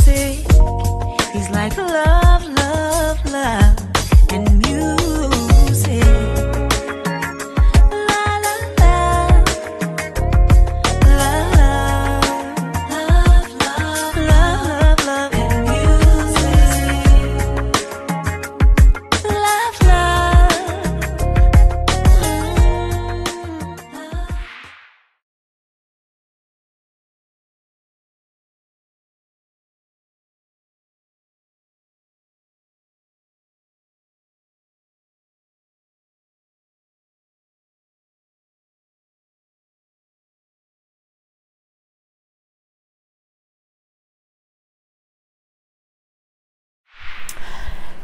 music. He's like love, love, love, and music. La la la, love, love, love, love, love, and music. Love, love.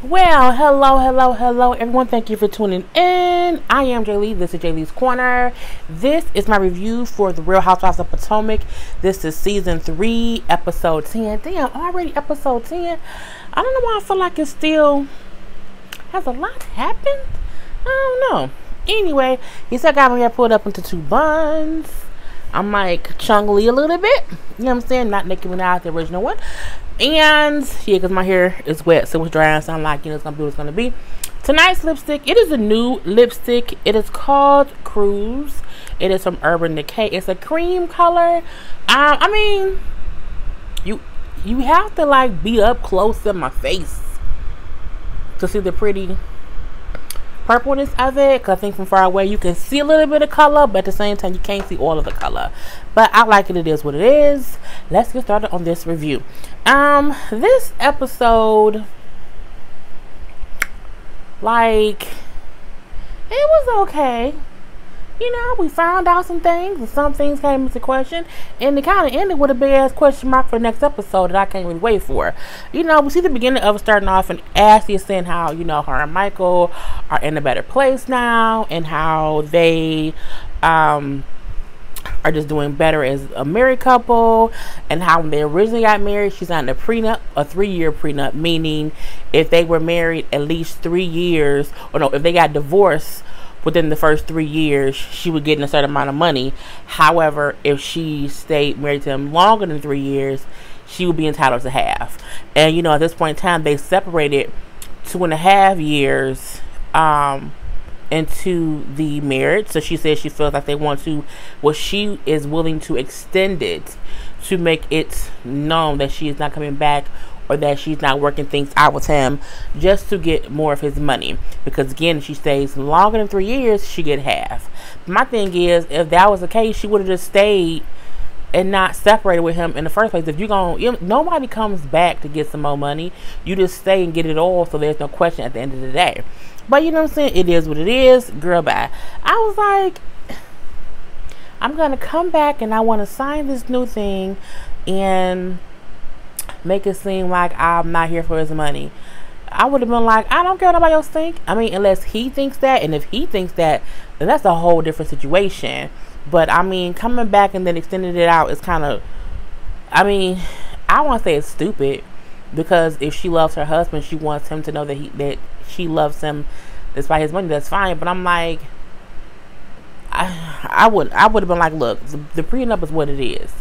Well, hello everyone. Thank you for tuning in. I am Jay Lee. This is Jay Lee's Corner. This is my review for The Real Housewives of Potomac. This is season 3, episode 10. Damn, already episode 10. I don't know why I feel like it still has a lot happened. I don't know. Anyway, he said got my hair pulled up into 2 buns. I'm like Chung Lee a little bit. You know what I'm saying? Not Nicki Minaj, the original one. And yeah, because my hair is wet, so it's dry, so I'm like, it's gonna be what it's gonna be. Tonight's lipstick, it is a new lipstick. It is called Cruise. It is from Urban Decay. It's a cream color. I mean, you have to like be up close in my face to see the pretty purpleness of it, because I think from far away you can see a little bit of color, but at the same time you can't see all of the color. But I like it. It is what it is. Let's get started on this review. This episode, like, it was okay. You know, we found out some things, and some things came into question, and it kind of ended with a big ass question mark for the next episode that I can't really wait for. You know, we see the beginning of it starting off, and Ashley is saying how, you know, her and Michael are in a better place now, and how they are just doing better as a married couple, and how when they originally got married, she signed a prenup, a 3-year prenup, meaning if they were married at least 3 years, or no, if they got divorced within the first 3 years, she would get a certain amount of money. However, if she stayed married to him longer than 3 years, she would be entitled to half. And you know, at this point in time, they separated 2.5 years into the marriage. So she says she feels like they want to, well, she is willing to extend it to make it known that she is not coming back, or that she's not working things out with him, just to get more of his money. Because again, if she stays longer than 3 years, she get half. My thing is, if that was the case, she would have just stayed and not separated with him in the first place. If you're gonna, nobody comes back to get some more money. You just stay and get it all, so there's no question at the end of the day. But you know what I'm saying? It is what it is. Girl, bye. I was like, I'm gonna come back and I want to sign this new thing and make it seem like I'm not here for his money. I would have been like, I don't care what nobody else think. I mean, unless he thinks that, and if he thinks that, then that's a whole different situation. But I mean, coming back and then extending it out is kind of, I mean, I want to say it's stupid, because if she loves her husband, she wants him to know that she loves him despite his money. That's fine. But I'm like, I would have been like, look, the prenup is what it is,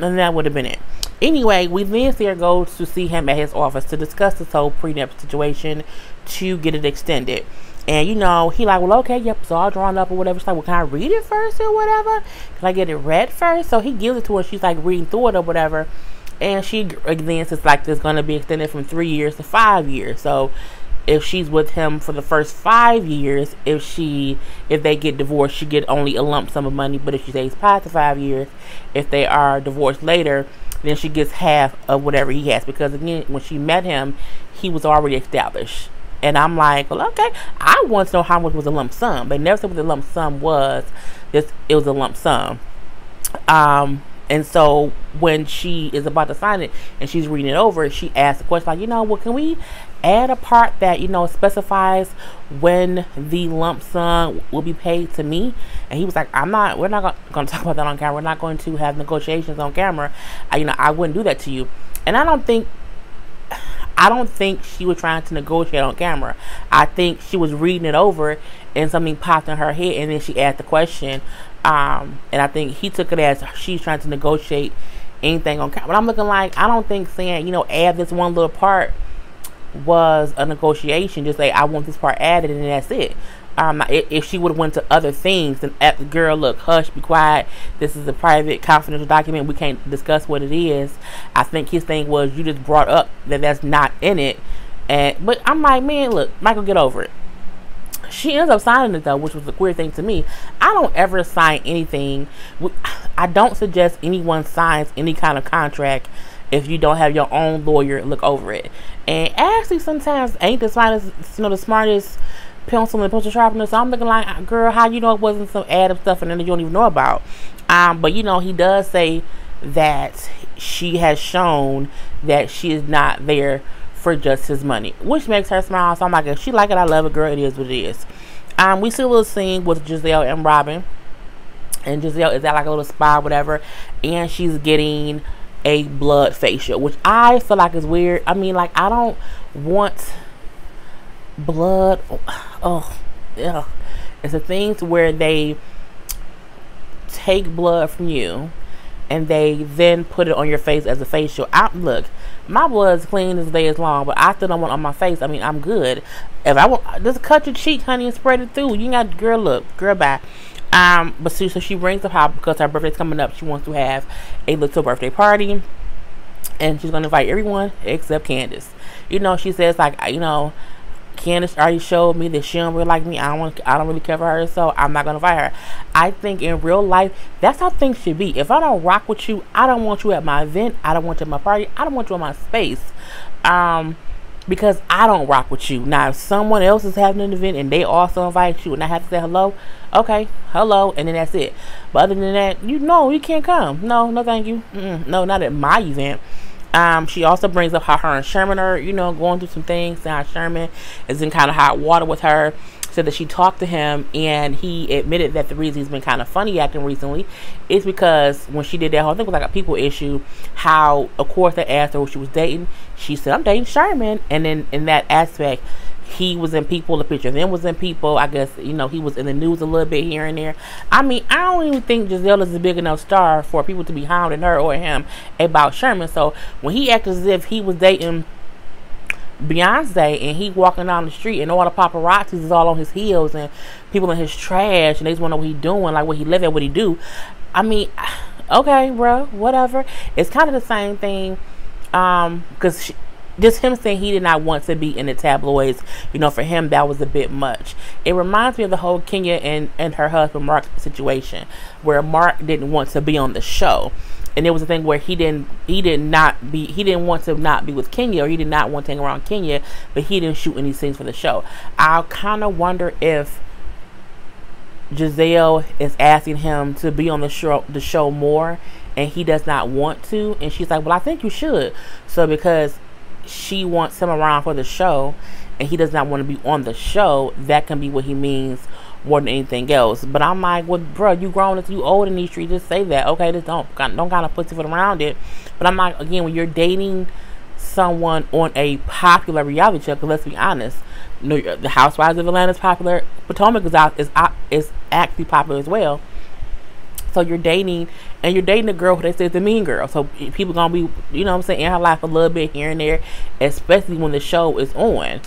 and that would have been it. Anyway, we then see her go to see him at his office to discuss this whole prenup situation to get it extended. And you know, he like, well, okay, yep, it's all drawn up or whatever. She's like, well, can I read it first or whatever? Can I get it read first? So he gives it to her. She's like reading through it or whatever. And she then says like it's going to be extended from 3 years to 5 years. So if she's with him for the first 5 years, if they get divorced, she get only a lump sum of money. But if she stays past the 5 years, if they are divorced later, then she gets half of whatever he has. Because again, when she met him, he was already established. And I'm like, well, okay, I want to know how much was a lump sum. They never said what the lump sum was. It was a lump sum. And so when she is about to sign it and she's reading it over, she asks the question like, you know, well, can we add a part that, you know, specifies when the lump sum will be paid to me? And he was like, we're not going to talk about that on camera. We're not going to have negotiations on camera. I wouldn't do that to you. And I don't think she was trying to negotiate on camera. I think she was reading it over and something popped in her head, and then she asked the question. And I think he took it as she's trying to negotiate anything on camera. But I'm looking like, I don't think saying, add this one little part was a negotiation. Just say, I want this part added, and that's it. If she would have went to other things, then at the girl, look, hush, be quiet. This is a private, confidential document. We can't discuss what it is. I think his thing was, you just brought up that that's not in it. But I'm like, man, look, Michael, get over it. She ends up signing it, though, which was a queer thing to me. I don't ever sign anything. I don't suggest anyone signs any kind of contract if you don't have your own lawyer look over it. And actually, sometimes ain't the smartest pencil and pencil sharpener. So I'm looking like, girl, how you know it wasn't some added stuff and then you don't even know about? But he does say that she has shown that she is not there for just his money, which makes her smile. So I'm like, if she like it, I love it, girl. It is what it is. We see a little scene with Gizelle and Robin, and Gizelle is at like a little spa, whatever, and she's getting a blood facial, which I feel like is weird. I mean, like, I don't want blood. Oh, yeah. It's a thing to where they take blood from you and they then put it on your face as a facial. Look, my blood's clean as the day is long, but I still don't want it on my face. I mean, I'm good. If I want, just cut your cheek, honey, and spread it through. You got, girl, look, girl, bye. But so she brings up how, because her birthday's coming up, she wants to have a little birthday party, and she's gonna invite everyone except Candace. She says, like, Candace already showed me that she don't really like me. I don't really care for her, so I'm not gonna invite her. I think in real life, that's how things should be. If I don't rock with you, I don't want you at my event. I don't want you at my party. I don't want you in my space. Because I don't rock with you. Now, if someone else is having an event and they also invite you and I have to say hello, okay, hello, and then that's it. But other than that, you can't come. No, thank you. No, not at my event. She also brings up how her and Sherman are, going through some things, and how Sherman is in kind of hot water with her. Said that she talked to him, and he admitted that the reason he's been kind of funny acting recently is because when she did that whole thing, it was like a people issue, how, of course, they asked her who she was dating. She said, I'm dating Sherman. And then in that aspect, he was in People, the picture of him was in People. I guess, he was in the news a little bit here and there. I mean, I don't even think Gizelle is a big enough star for people to be hounding her or him about Sherman. So when he acted as if he was dating Beyonce and he walking down the street and all the paparazzis is all on his heels and people in his trash and they just want to know what he doing, like what he live at, what he do. I mean, okay, bro, whatever. It's kind of the same thing, because just him saying he did not want to be in the tabloids, for him that was a bit much. It reminds me of the whole Kenya and her husband Mark situation, where Mark didn't want to be on the show. And there was a thing where he didn't want to not be with Kenya, or he did not want to hang around Kenya, but he didn't shoot any scenes for the show. I kind of wonder if Gizelle is asking him to be on the show more, and he does not want to. And she's like, well, I think you should. So because she wants him around for the show, and he does not want to be on the show, that can be what he means more than anything else. But I'm like, well, bro, you grown up, you old in these streets, just say that. Okay, just don't kind of pussyfoot around it. But I'm like, again, when you're dating someone on a popular reality show, because let's be honest, the Housewives of Atlanta is popular. Potomac is actually popular as well. So you're dating a girl who they say is the mean girl. So people gonna be, in her life a little bit here and there, especially when the show is on,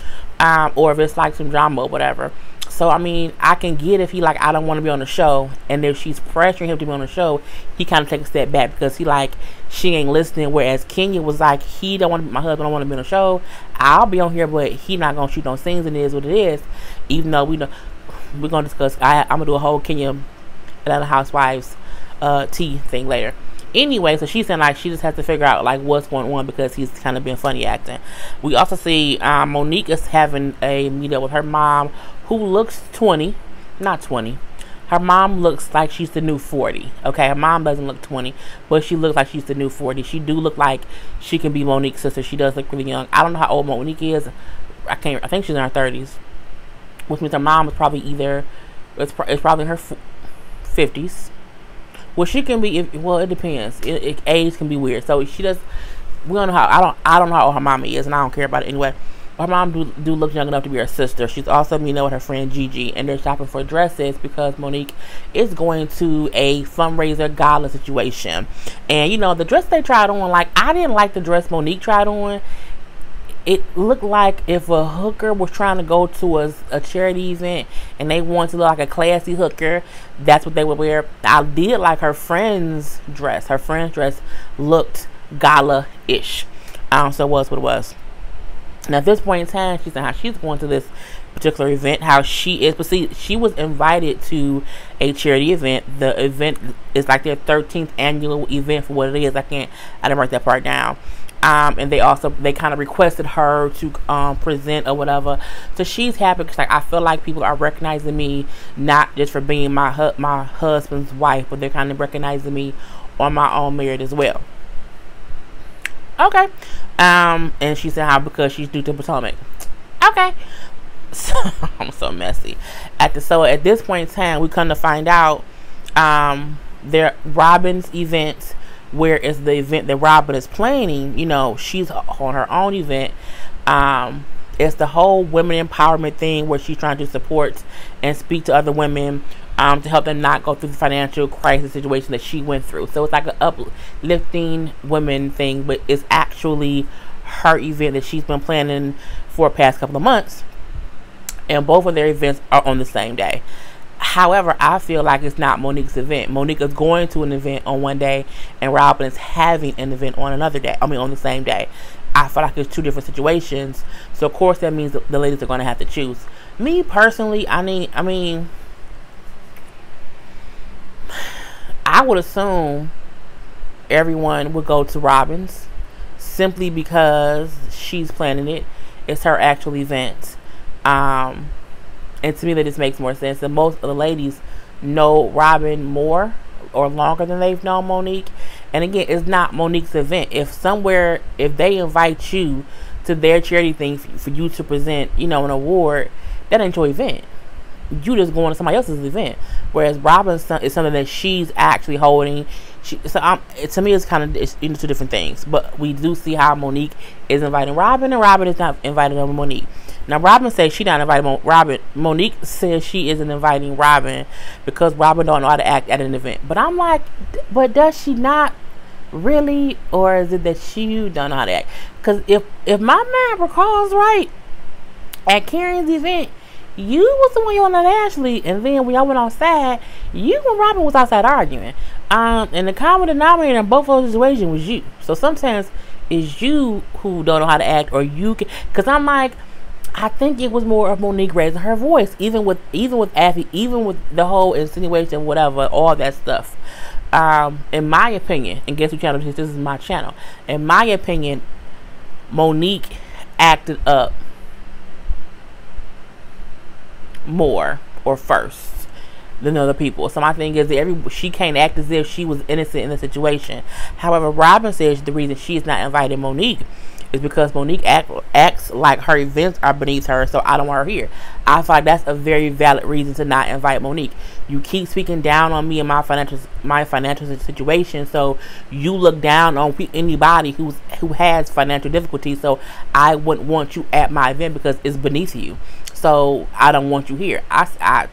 or if it's like some drama or whatever. So, I mean, I can get if he like, I don't want to be on the show, and if she's pressuring him to be on the show, he kind of takes a step back because he like, she ain't listening. Whereas Kenya was like, he don't want to be, my husband don't want to be on the show. I'll be on here, but he not going to shoot no scenes, and it is what it is. Even though we're going to discuss, I'm going to do a whole Kenya Atlanta Housewives tea thing later. Anyway, so she's saying like she just has to figure out like what's going on because he's kind of been funny acting. We also see Monique is having a meetup with her mom, who looks 20, not 20. Her mom looks like she's the new 40. Okay, her mom doesn't look 20, but she looks like she's the new 40. She do look like she can be Monique's sister. She does look really young. I don't know how old Monique is. I think she's in her 30s, which means her mom is probably it's probably in her 50s. Well, she can be. It depends. Age can be weird. So she does. We don't know how. I don't know how old her mommy is, and I don't care about it anyway. her mom do look young enough to be her sister. She's also meeting up with her friend Gigi, and they're shopping for dresses because Monique is going to a fundraiser gala situation. And you know, the dress they tried on, like, I didn't like the dress Monique tried on. It looked like if a hooker was trying to go to a charity event and they wanted to look like a classy hooker, that's what they would wear. I did like her friend's dress. Her friend's dress looked gala-ish. So it was what it was. Now, at this point in time, she said how she's going to this particular event, how she is. But see, she was invited to a charity event. The event is like their 13th annual event for what it is. I didn't write that part down. And they kind of requested her to present or whatever. So she's happy because, like, I feel like people are recognizing me not just for being my husband's wife, but they're kind of recognizing me on my own merit as well. Okay. And she said how because she's due to Potomac. Okay. So I'm so messy. At this point in time, we come to find out their Robin's event, where it's the event that Robin is planning. You know, she's on her own event. It's the whole women empowerment thing where she's trying to support and speak to other women to help them not go through the financial crisis situation that she went through. So it's like an uplifting women thing, but it's actually her event that she's been planning for the past couple of months. And both of their events are on the same day. However, I feel like it's not Monique's event. Monique is going to an event on one day, and Robin is having an event on another day. I mean, on the same day. I feel like it's two different situations. So, of course, that means the ladies are going to have to choose. Me, personally, I mean, I would assume everyone would go to Robin's simply because she's planning it. It's her actual event. And to me, that just makes more sense. And most of the ladies know Robin more or longer than they've known Monique. And again, it's not Monique's event. If they invite you to their charity thing for you to present, you know, an award, that ain't your event. You just going to somebody else's event. Whereas Robin's is something that she's actually holding. To me, it's kind of two different things. But we do see how Monique is inviting Robin, and Robin is not inviting Monique. Now, Robin says she's not inviting Robin. Monique says she isn't inviting Robin because Robin don't know how to act at an event. But I'm like, but does she not really? Or is it that she don't know how to act? Because if my man recalls right, at Karen's event, you was the one yelling at Ashley, and then when y'all went outside, you and Robin was outside arguing. And the common denominator in both of those situations was you. So sometimes it's you who don't know how to act, or you can. Because I'm like, I think it was more of Monique raising her voice, even with Ashley, even with the whole insinuation, whatever, all that stuff. In my opinion, and guess what channel this is? My channel. In my opinion, Monique acted up more or first than other people. So my thing is that she can't act as if she was innocent in the situation. However, Robin says the reason she's not inviting Monique is because Monique acts like her events are beneath her, so I don't want her here. I feel like that's a very valid reason to not invite Monique. You keep speaking down on me and my financial situation, so you look down on anybody who has financial difficulties. So I wouldn't want you at my event because it's beneath you. So I don't want you here. I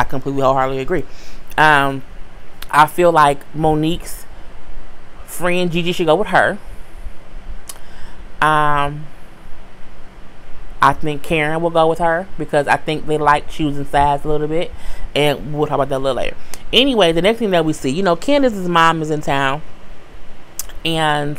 completely wholeheartedly agree. I feel like Monique's friend Gigi should go with her. I think Karen will go with her because I think they like choosing sides a little bit, and we'll talk about that a little later. Anyway, the next thing that we see, you know, Candace's mom is in town, and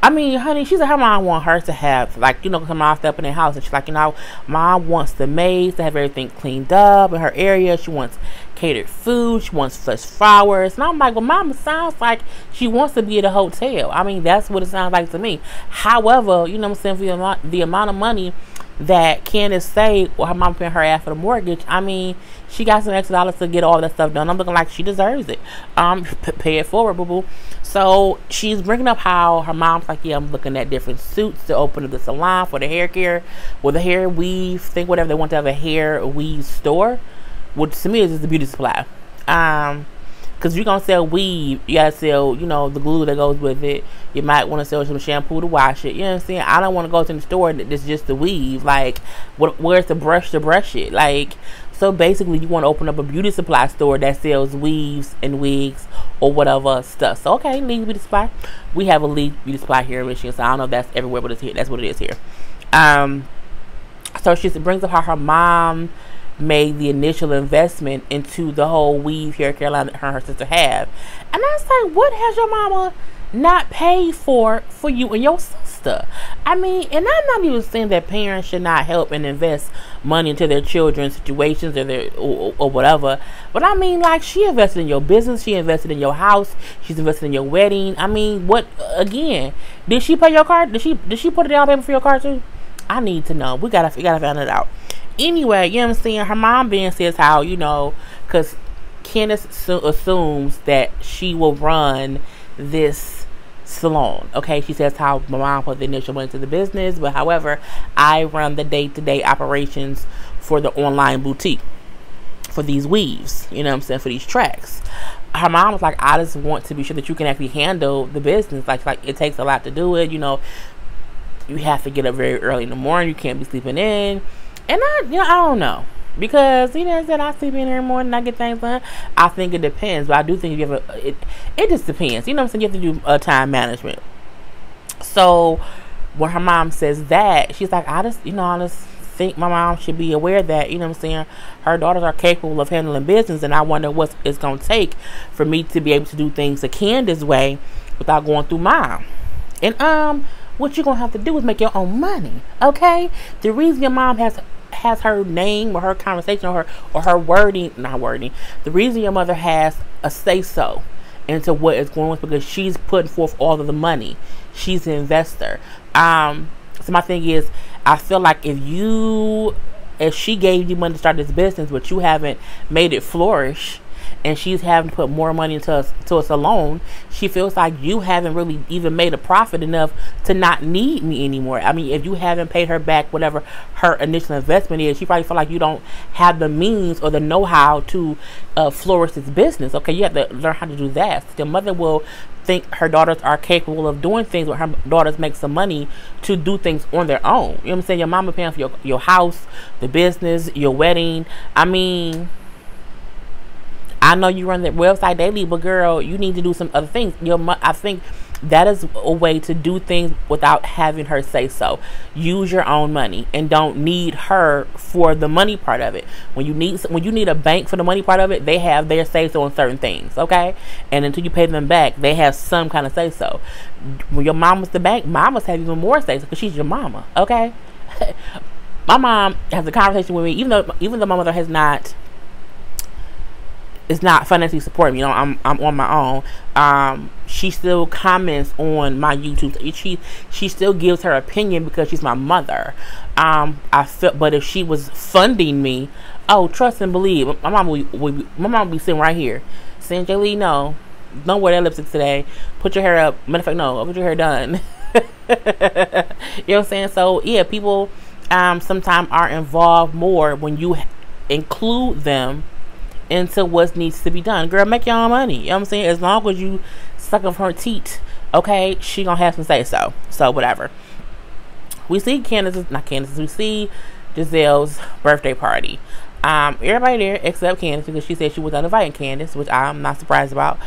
I mean, honey, she said her mom wants her to have, like, you know, her mom stepped in their house, and she's like, you know, mom wants the maids to have everything cleaned up in her area. She wants catered food. She wants fresh flowers. And I'm like, well, mama sounds like she wants to be at a hotel. I mean, that's what it sounds like to me. However, you know what I'm saying, for the amount of money that Candace saved, or her mom paying her half for the mortgage, I mean, she got some extra dollars to get all that stuff done. I'm looking like she deserves it. Pay it forward, boo-boo. So she's bringing up how her mom's like, yeah, I'm looking at different suits to open up the salon for the hair care, or the hair weave thing, whatever. They want to have a hair weave store, which to me is just a beauty supply. Because you're going to sell weave, you got to sell, you know, the glue that goes with it. You might want to sell some shampoo to wash it. You know what I'm saying? I don't want to go to the store that's just the weave. Like, where's the brush to brush it? Like, so basically, you want to open up a beauty supply store that sells weaves and wigs or whatever stuff. So, okay, Lee Beauty Supply. We have a Lee Beauty Supply here in Michigan. So, I don't know if that's everywhere, but it's here. That's what it is here. So, she brings up how her mom made the initial investment into the whole weave hair care line that her and her sister have. And I was like, what has your mama not paid for you and your sister? I mean, and I'm not even saying that parents should not help and invest money into their children's situations or whatever. But I mean, like, she invested in your business, she invested in your house, she's invested in your wedding. I mean, what again? Did she pay your card? Did she put it down payment for your card too? I need to know. We gotta find it out. Anyway, you know what I'm saying? Her mom then says how, you know, because Candace assumes that she will run this salon. Okay, she says how my mom put the initial money into the business, but however, I run the day-to-day operations for the online boutique for these weaves, you know what I'm saying, for these tracks. Her mom was like, I just want to be sure that you can actually handle the business. Like it takes a lot to do it, you know. You have to get up very early in the morning. You can't be sleeping in. And I don't know. Because, you know, I sleep in every morning and I get things done. I think it depends. But I do think if you have it just depends. You know what I'm saying? You have to do time management. So, when her mom says that, she's like, I just think my mom should be aware that, you know what I'm saying, her daughters are capable of handling business. And I wonder what it's going to take for me to be able to do things the Candace way without going through mom. And, what you're going to have to do is make your own money. Okay? The reason your mom has her name or her conversation or her wording, not wording, the reason your mother has a say-so into what is going on is because she's putting forth all of the money. She's an investor. So my thing is, I feel like if she gave you money to start this business, but you haven't made it flourish, and she's having to put more money into a salon, she feels like you haven't really even made a profit enough to not need me anymore. I mean, if you haven't paid her back whatever her initial investment is, she probably feel like you don't have the means or the know-how to flourish this business. Okay, you have to learn how to do that. The mother will think her daughters are capable of doing things when her daughters make some money to do things on their own. You know what I'm saying? Your mama paying for your house, the business, your wedding. I mean, I know you run that website daily, but girl, you need to do some other things. I think that is a way to do things without having her say so. Use your own money and don't need her for the money part of it. When you need a bank for the money part of it, they have their say so on certain things, okay? And until you pay them back, they have some kind of say so. When your mama's the bank, mamas have even more say so because she's your mama, okay? My mom has a conversation with me, even though my mother is not financially supporting me. You know, I'm on my own. She still comments on my YouTube. She still gives her opinion because she's my mother. But if she was funding me, oh, trust and believe, my mom will be sitting right here saying, Jaylee, no, don't wear that lipstick today. Put your hair up. Matter of fact, no, put your hair done. You know what I'm saying? So yeah, people sometimes are involved more when you include them into what needs to be done. Girl, make your own money. You know what I'm saying? As long as you suck of her teeth, okay, she gonna have some say so. So whatever. We see we see Gizelle's birthday party. Everybody there except Candace because she said she was uninvited Candace, which I'm not surprised about.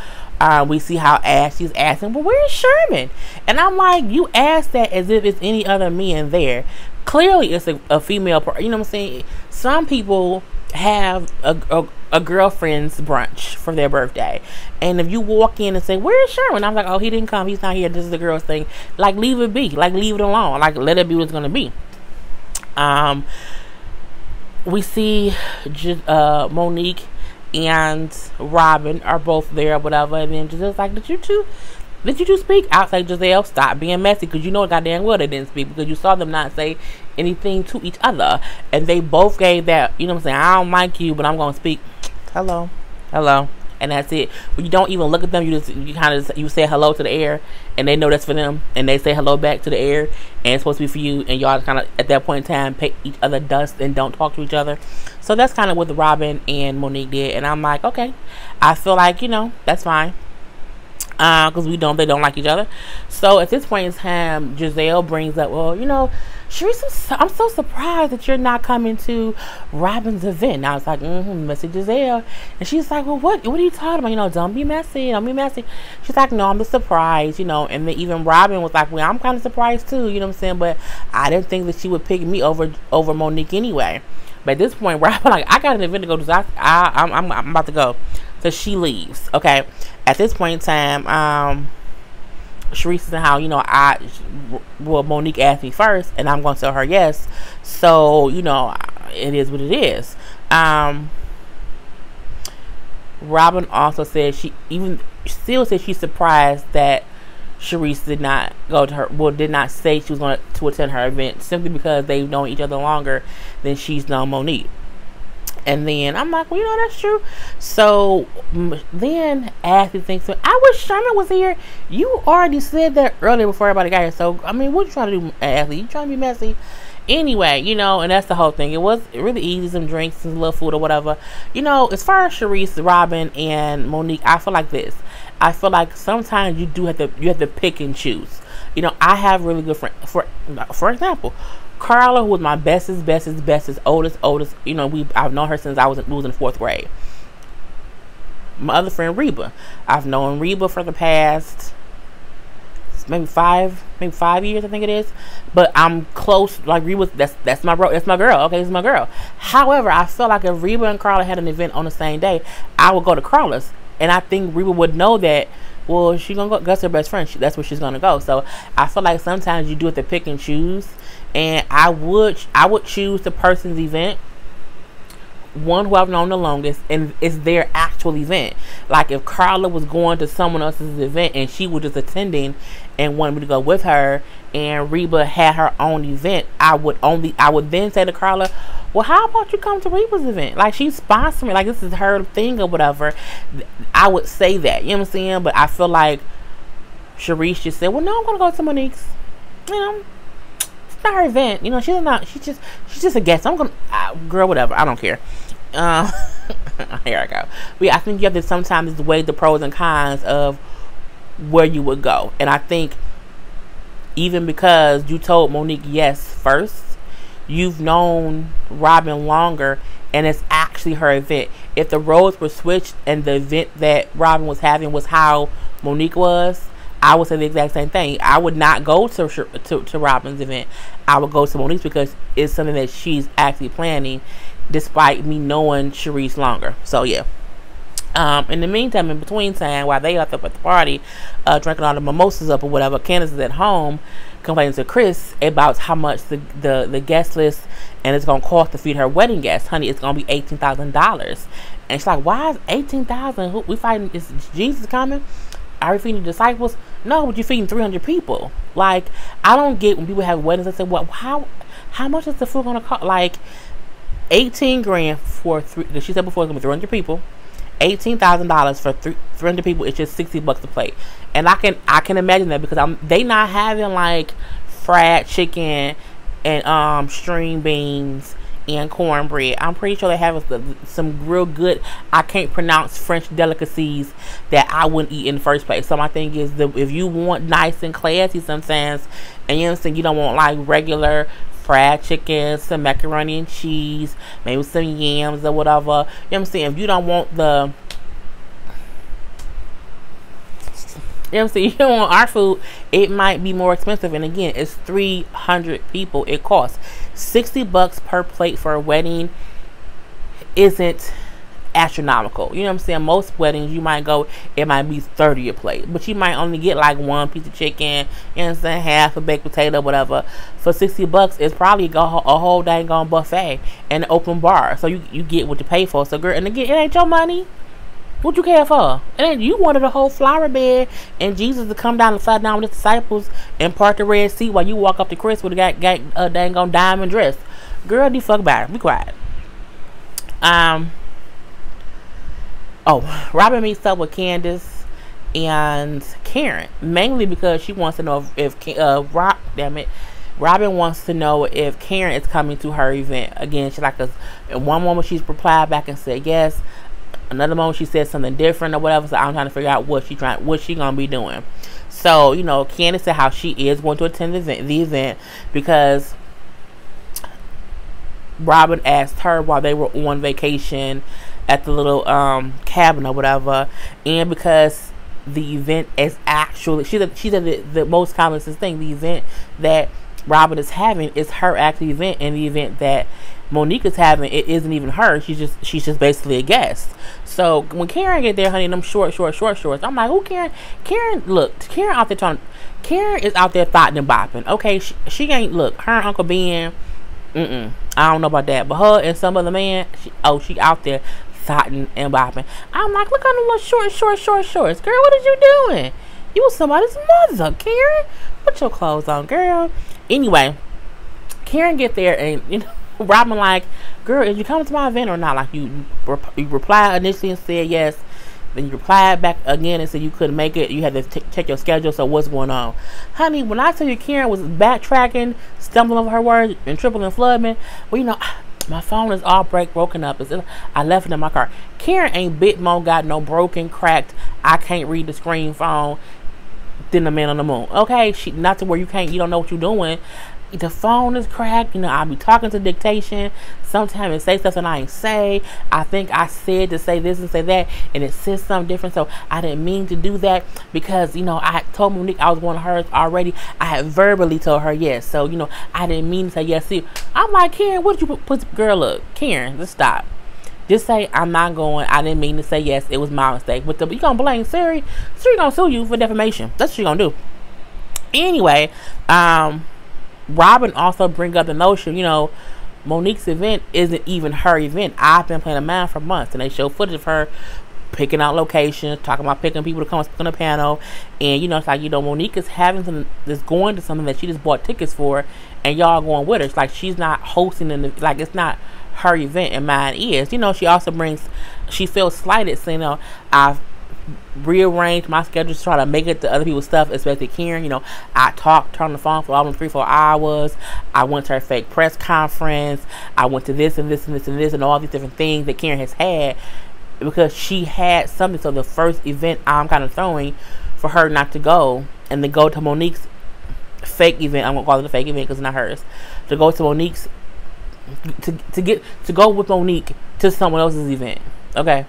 We see how she's asking, well, where's Sherman? And I'm like, you ask that as if it's any other men there. Clearly it's a female party. You know what I'm saying? Some people have a girlfriend's brunch for their birthday, and if you walk in and say, where's Sherman? I'm like, oh, he didn't come, he's not here, this is the girl's thing. Like, leave it be. Like, leave it alone. Like, let it be what it's gonna be. We see Monique and Robin are both there or whatever, and then Gizelle's like, did you two speak? I was like, Gizelle, stop being messy, because you know goddamn well they didn't speak, because you saw them not say anything to each other, and they both gave that, you know what I'm saying, I don't like you, but I'm gonna speak. Hello, and that's it. When you don't even look at them, you kind of you say hello to the air, and they know that's for them, and they say hello back to the air, and it's supposed to be for you, and y'all kind of at that point in time pay each other dust and don't talk to each other. So that's kind of what Robin and Monique did, and I'm like, okay, I feel like, you know, that's fine. Because they don't like each other. So at this point in time, Gizelle brings up, well, you know, Sharice, I'm so surprised that you're not coming to Robin's event. And I was like, messy Gizelle. And she's like, well, what are you talking about? You know, don't be messy. She's like, no, I'm just surprised, you know. And then even Robin was like, well, I'm kind of surprised too, you know what I'm saying? But I didn't think that she would pick me over Monique anyway. But at this point, Robin, like, I got an event to go to, so I'm about to go. So she leaves. Okay. At this point in time, Sharice said how, you know, Monique asked me first, and I'm going to tell her yes. So, you know, it is what it is. Robin also said still said she's surprised that Sharice did not go to her, did not say she was going to attend her event, simply because they've known each other longer than she's known Monique. And then I'm like, well, you know, that's true. So then Ashley thinks, I wish Sherman was here. You already said that earlier before everybody got here. So, I mean, what you trying to do, Ashley? You trying to be messy? Anyway, you know, and that's the whole thing. It was really easy, some drinks, some little food or whatever. You know, as far as Sharice, Robin, and Monique, I feel like this. I feel like sometimes you have to pick and choose. You know, I have really good friends. For example, Karla, who was my bestest, oldest, you know, I've known her since we was in 4th grade. My other friend, Reba. I've known Reba for the past maybe 5 years, I think it is. But I'm close, like Reba, that's my girl, okay, this is my girl. However, I feel like if Reba and Karla had an event on the same day, I would go to Karla's. And I think Reba would know that, well, she's gonna go, that's her best friend, that's where she's gonna go. So I feel like sometimes you do have to pick and choose. And I would choose the person's event, one who I've known the longest, and it's their actual event. Like if Karla was going to someone else's event and she was just attending and wanted me to go with her, and Reba had her own event, I would then say to Karla, well, how about you come to Reba's event? Like, she's sponsoring, like this is her thing or whatever. I would say that, you know what I'm saying? But I feel like Sharice just said, well, no, I'm gonna go to Monique's, you know. Not her event, you know. She's just a guest. I'm gonna girl, whatever. I don't care. Here I go. But yeah, I think you have to sometimes weigh the pros and cons of where you would go. And I think even because you told Monique yes first, you've known Robin longer, and it's actually her event. If the roles were switched and the event that Robin was having was how Monique was, I would say the exact same thing. I would not go to Robin's event. I would go to Monique's because it's something that she's actually planning, despite me knowing Sharice longer. So yeah. In the meantime, in between time, while they up at the party, drinking all the mimosas up or whatever, Candace is at home complaining to Chris about how much the guest list and it's gonna cost to feed her wedding guests. Honey, it's gonna be $18,000. And she's like, why is $18,000? We fighting? Is Jesus coming? Are we feeding disciples? No, but you're feeding 300 people. Like, I don't get when people have weddings. I say, well, how much is the food gonna cost? Like, 18 grand for she said before it's gonna be 300 people. $18,000 for 300 people. It's just $60 a plate. And I can imagine that because they not having like fried chicken and string beans and cornbread. I'm pretty sure they have some real good, I can't pronounce French delicacies that I wouldn't eat in the first place. So my thing is, if you want nice and classy sometimes, and you understand you don't want like regular fried chicken, some macaroni and cheese, maybe some yams or whatever, you know what I'm saying? If you don't want the, you know what I'm saying, you don't want our food, it might be more expensive. And again, it's 300 people. It costs $60 per plate for a wedding. Isn't astronomical. You know what I'm saying? Most weddings you might go, it might be 30 a plate, but you might only get like one piece of chicken, you know what I'm saying, half a baked potato, whatever. For $60, it's probably a whole dang on buffet and an open bar. So you get what you pay for. So girl, and again, it ain't your money. What you care for? It ain't, you wanted a whole flower bed and Jesus to come down and sit down with his disciples and part the Red Sea while you walk up to Chris with a dang on diamond dress. Girl, the fuck about it. Be quiet. Oh, Robin meets up with Candace and Karen, mainly because she wants to know Robin wants to know if Karen is coming to her event. Again, she like in one moment she's replied back and said yes. Another moment she said something different or whatever. So I'm trying to figure out what she gonna be doing. So, Candace said how she is going to attend the event because Robin asked her while they were on vacation at the little cabin or whatever, and because the event is actually she said the most commonest thing, the event that Robin is having is her actual event, and the event that Monique is having, it isn't even her. She's just basically a guest. So when Karen get there, honey, them short shorts, I'm like, who Karen? Karen out there Karen is out there thotting and bopping. Okay, she ain't her and Uncle Ben. I don't know about that, but her and some other man, she out there thotting and bopping. I'm like, look at them little shorts. Girl, what is you doing? You was somebody's mother, Karen. Put your clothes on, girl. Anyway, Karen get there and Robin like, girl, is you coming to my event or not? Like you replied initially and said yes. Then you replied back again and said you couldn't make it. You had to check your schedule. So what's going on, honey? When I tell you Karen was backtracking, stumbling over her words and tripling and flooding, well, my phone is all broken up. I left it in my car. Karen ain't bit more got no broken, cracked, I can't read the screen phone than the man on the moon. Okay, she not to where you don't know what you're doing. The phone is cracked. I'll be talking to dictation. Sometimes it say something I ain't say. I think I said to say this and say that, and it says something different. So I didn't mean to do that because I told Monique I was going to hers already. I had verbally told her yes. So I didn't mean to say yes to you. I'm like, Karen, what did you put? Girl, look, Karen, just stop. Just say I'm not going. I didn't mean to say yes. It was my mistake. But you gonna blame Siri? Siri gonna sue you for defamation. That's what she gonna do. Anyway, Robin also bring up the notion, Monique's event isn't even her event. I've been playing a man for months, and they show footage of her picking out locations, talking about picking people to come speak on the panel, and it's like Monique is having something that's going to something that she just bought tickets for, and y'all going with her. It's like she's not hosting it's not her event, and mine is. She also she feels slighted, saying, I've rearranged my schedule to try to make it to other people's stuff, especially Karen. I talked on the phone for almost 3-4 hours. I went to her fake press conference. I went to this and this and this and this and all these different things that Karen has had because she had something. So the first event I'm kind of throwing for her not to go and to go to Monique's fake event. I'm gonna call it a fake event because it's not hers. To go to Monique's to go with Monique to someone else's event. Okay.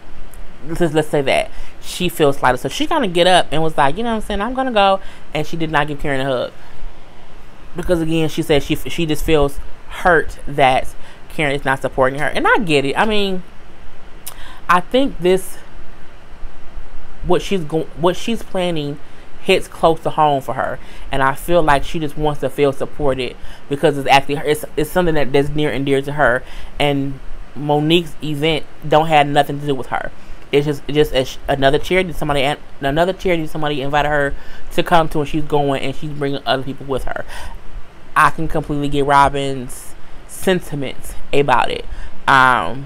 Let's say that she feels slighted, so she kind of get up and was like, what I'm saying, I'm gonna go, and she did not give Karen a hug because again she said she just feels hurt that Karen is not supporting her, and I get it. I mean, I think what she's planning hits close to home for her, and I feel like she just wants to feel supported because it's actually it's something that's near and dear to her, and Monique's event don't have nothing to do with her. It's just another charity somebody invited her to come to, and she's going and she's bringing other people with her. I can completely get Robin's sentiments about it. I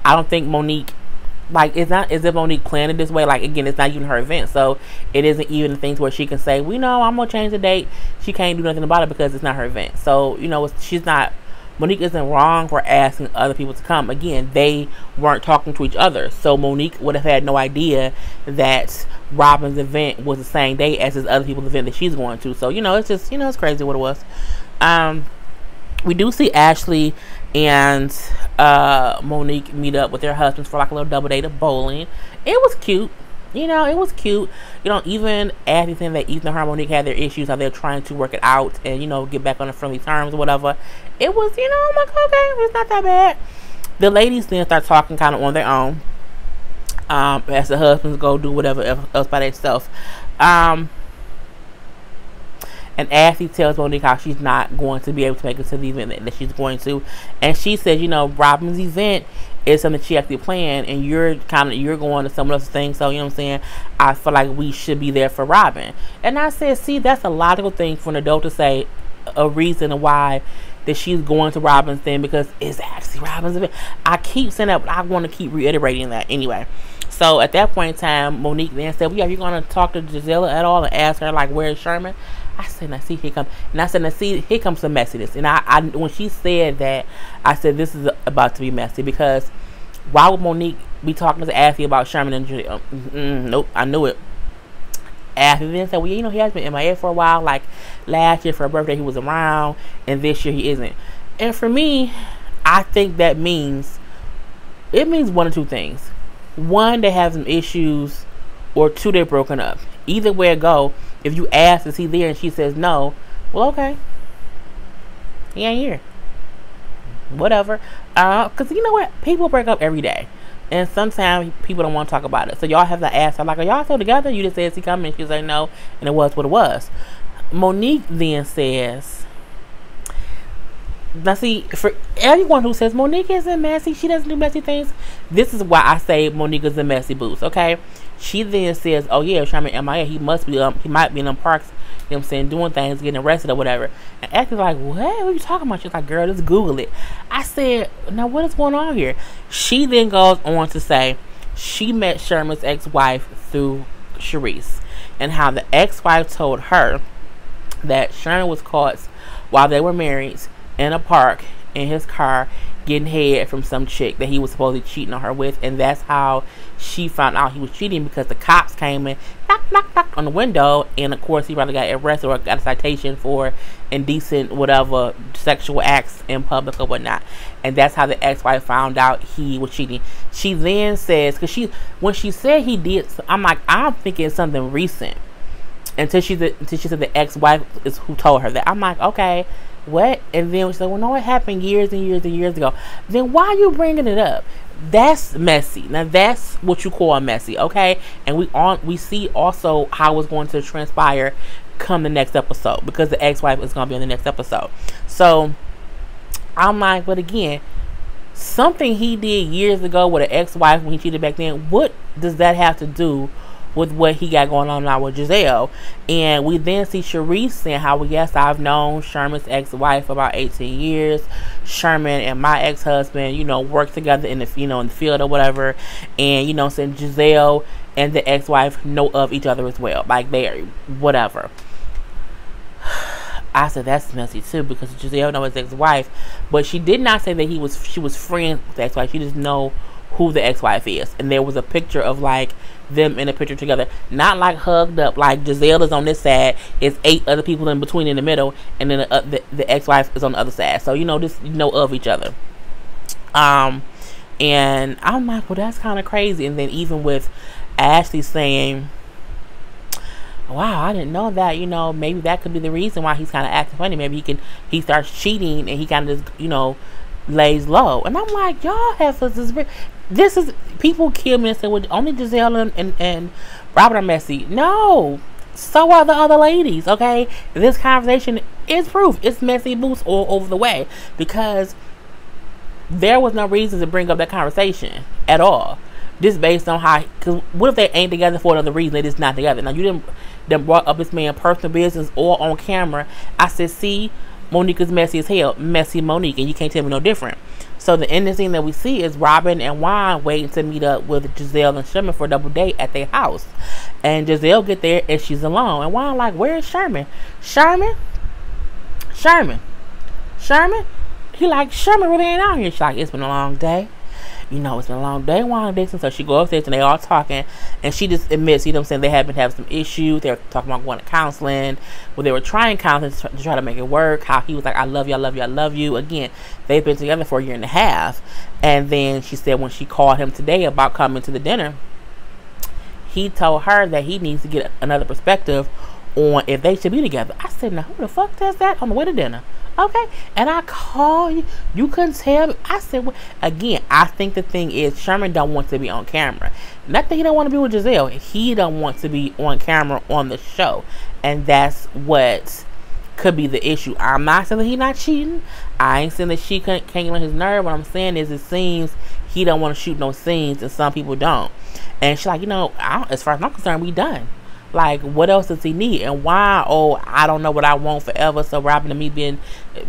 don't think Monique, it's not as if Monique planned it this way. Again, it's not even her event, so it isn't even things where she can say, I'm gonna change the date. She can't do nothing about it because it's not her event. So Monique isn't wrong for asking other people to come. Again, they weren't talking to each other, so Monique would have had no idea that Robin's event was the same day as this other people's event that she's going to. So it's just it's crazy what it was. We do see Ashley and Monique meet up with their husbands for a little double date of bowling. It was cute. It was cute. Even Ashley saying that Ethan and her Monique had their issues, how they're trying to work it out and, get back on the friendly terms or whatever. It was, I'm like, okay, it's not that bad. The ladies then start talking kind of on their own. As the husbands go do whatever else by themselves. And Ashley tells Monique how she's not going to be able to make it to the event that she's going to. And she says, Robin's event is something she actually planned, and you're going to someone else's thing. So, I'm saying, I feel like we should be there for Robin. And I said, see, that's a logical thing for an adult to say. a reason why that she's going to Robin's thing, because it's actually Robin's event. I keep saying that, but I want to keep reiterating that anyway. So at that point in time, Monique then said, well, yeah, you're going to talk to Gizelle at all and ask her, like, where's Sherman? I said, now see, here comes, and I said, now see, here comes some messiness. And I when she said that, I said, this is about to be messy, because why would Monique be talking to Ashley about Sherman and Gizelle? Nope, I knew it. Ashley then said, well, you know, he has been MIA for a while. Like, last year for her birthday, he was around, and this year he isn't. And for me, I think that means, it means one or two things. One, they have some issues, or two, they're broken up. Either way it go, if you ask, is he there, and she says no, well, okay, he ain't here. Whatever. Because you know what? People break up every day. And sometimes people don't want to talk about it. So y'all have to ask her, like, are y'all still together? You just said, is he coming? She's like, no. And it was what it was. Monique then says, now see, for everyone who says Monique isn't messy, she doesn't do messy things, this is why I say Monique is a messy boost, okay? She then says, oh yeah, Sherman MIA, he must be, he might be in them parks, you know what I'm saying, doing things, getting arrested or whatever. And Ashley's like, what are you talking about? She's like, girl, just Google it. I said, now what is going on here? She then goes on to say she met Sherman's ex-wife through Sharice, and how the ex-wife told her that Sherman was caught while they were married in a park in his car getting head from some chick that he was supposedly cheating on her with, and that's how she found out he was cheating, because the cops came in, knock on the window, and of course he probably got arrested or got a citation for indecent whatever sexual acts in public or whatnot. And that's how the ex-wife found out he was cheating. She then says, because when she said he did, I'm like, I'm thinking something recent, until she said the ex-wife is who told her that. I'm like, okay, what? And then she said, well, no, it happened years and years and years ago. Then why are you bringing it up? That's messy. Now that's what you call messy, okay? And we see also how it's going to transpire come the next episode, because the ex-wife is going to be on the next episode. So I'm like, but again, something he did years ago with an ex-wife when he cheated back then, what does that have to do with what he got going on now with Gizelle? And we then see Sharice saying how, well, yes, I've known Sherman's ex-wife for about 18 years. Sherman and my ex-husband, you know, work together in the, you know, in the field or whatever. And, you know, saying Gizelle and the ex-wife know of each other as well. Like, they're whatever. I said, that's messy too, because Gizelle knows his ex-wife, but she did not say that she was friends with the ex-wife. She just know who the ex-wife is. And there was a picture of, like, them in a picture together, not like hugged up, like Gizelle is on this side, it's 8 other people in between in the middle, and then the ex-wife is on the other side. So, you know, just, you know, of each other. And I'm like, well, that's kind of crazy. And then even with Ashley saying, wow, I didn't know that, you know, maybe that could be the reason why he's kind of acting funny. Maybe he starts cheating and he kind of just, you know, lays low. And I'm like, y'all have this is, people kill me and say, well, only Gizelle and Robert are messy. No, so are the other ladies, okay? This conversation is proof. It's messy boots all over the way, because there was no reason to bring up that conversation at all. Just based on how, because what if they ain't together for another reason? They just not together. Now, you didn't brought up this man's personal business or on camera. I said, see, Monique is messy as hell. Messy Monique, and you can't tell me no different. So the ending scene that we see is Robin and Juan waiting to meet up with Gizelle and Sherman for a double date at their house. And Gizelle get there and she's alone. And Juan like, where is Sherman? Sherman? He like, Sherman really ain't out here. She's like, it's been a long day. You know, it's been a long day, Juan Dixon. So she goes upstairs and they all talking, and she just admits, you know what I'm saying, they have been having some issues. They were talking about going to counseling. Well, they were trying counseling to try to make it work. How he was like, I love you, I love you, I love you. Again, they've been together for a year and a half. And then she said when she called him today about coming to the dinner, he told her that he needs to get another perspective on if they should be together. I said, now who the fuck does that on the way to dinner? Okay, and I call you. You couldn't tell me. I said, well, again, I think the thing is Sherman don't want to be on camera. Not that he don't want to be with Gizelle. He don't want to be on camera on the show, and that's what could be the issue. I'm not saying that he's not cheating. I ain't saying that she can't get on his nerve. What I'm saying is, it seems he don't want to shoot no scenes, and some people don't. And she's like, you know, as far as I'm concerned, we done. Like, what else does he need? And why? Oh, I don't know what I want forever. So Robin and me been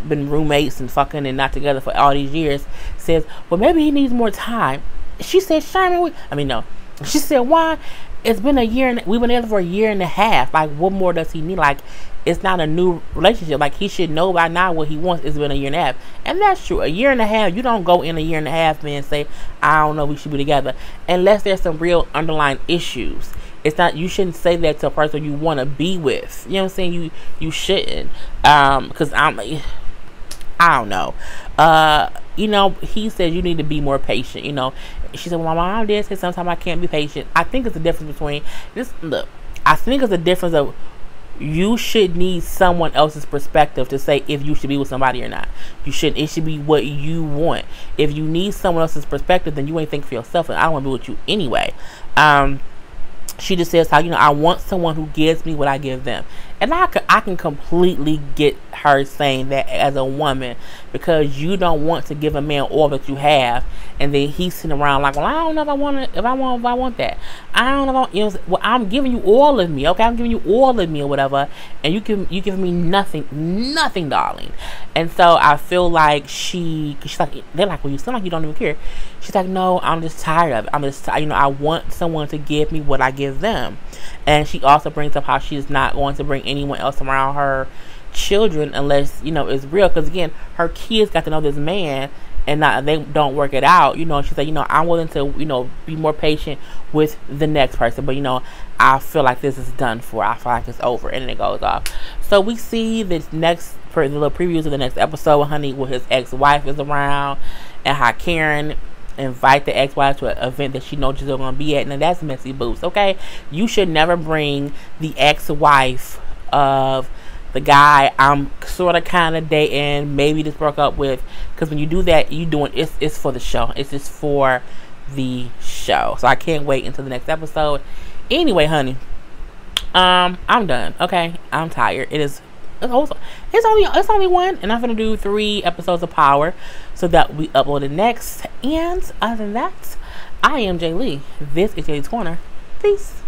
roommates and fucking and not together for all these years. Says, well, maybe he needs more time. She said, Sherman, no. She said, why? It's been a year and we've been together for a year and a half. Like, what more does he need? Like, it's not a new relationship. Like, he should know by now what he wants. It's been a year and a half. And that's true. A year and a half, you don't go in a year and a half, man, and say, I don't know, we should be together. Unless there's some real underlying issues. It's not, you shouldn't say that to a person you want to be with. You know what I'm saying? You shouldn't. Because I don't know. He said you need to be more patient. She said, well, my mom did say sometimes I can't be patient. I think it's a difference between this. Look, I think it's a difference of you should need someone else's perspective to say if you should be with somebody or not. You shouldn't. It should be what you want. If you need someone else's perspective, then you ain't think for yourself, and I don't want to be with you anyway. She just says how, I want someone who gives me what I give them. And I can completely get her saying that as a woman, because you don't want to give a man all that you have, and then he's sitting around like, well, I don't know if I want it, if I want that. I don't know. Well, I'm giving you all of me, okay? I'm giving you all of me or whatever, and you give me nothing, darling. And so I feel like she's like, they're like, well, you sound like you don't even care. She's like, no, I'm just tired of it. I'm just tired. I want someone to give me what I give them. And she also brings up how she's not going to bring anyone else around her children unless, it's real. Because, again, her kids got to know this man and they don't work it out. She's like, I'm willing to, be more patient with the next person. But, I feel like this is done for. I feel like it's over. And then it goes off. So we see this the little previews of the next episode, honey, where his ex-wife is around and how Karen invite the ex-wife to an event that she knows she's going to be at. Now, that's messy boots, okay? You should never bring the ex-wife of the guy I'm sort of kind of dating, maybe just broke up with, because when you do that, it's for the show. It's just for the show. So I can't wait until the next episode. Anyway, honey, I'm done, okay? I'm tired. It's only one, and I'm gonna do 3 episodes of Power, so that we upload it next. And other than that, I am Jay Lee. This is Jay's Corner. Peace.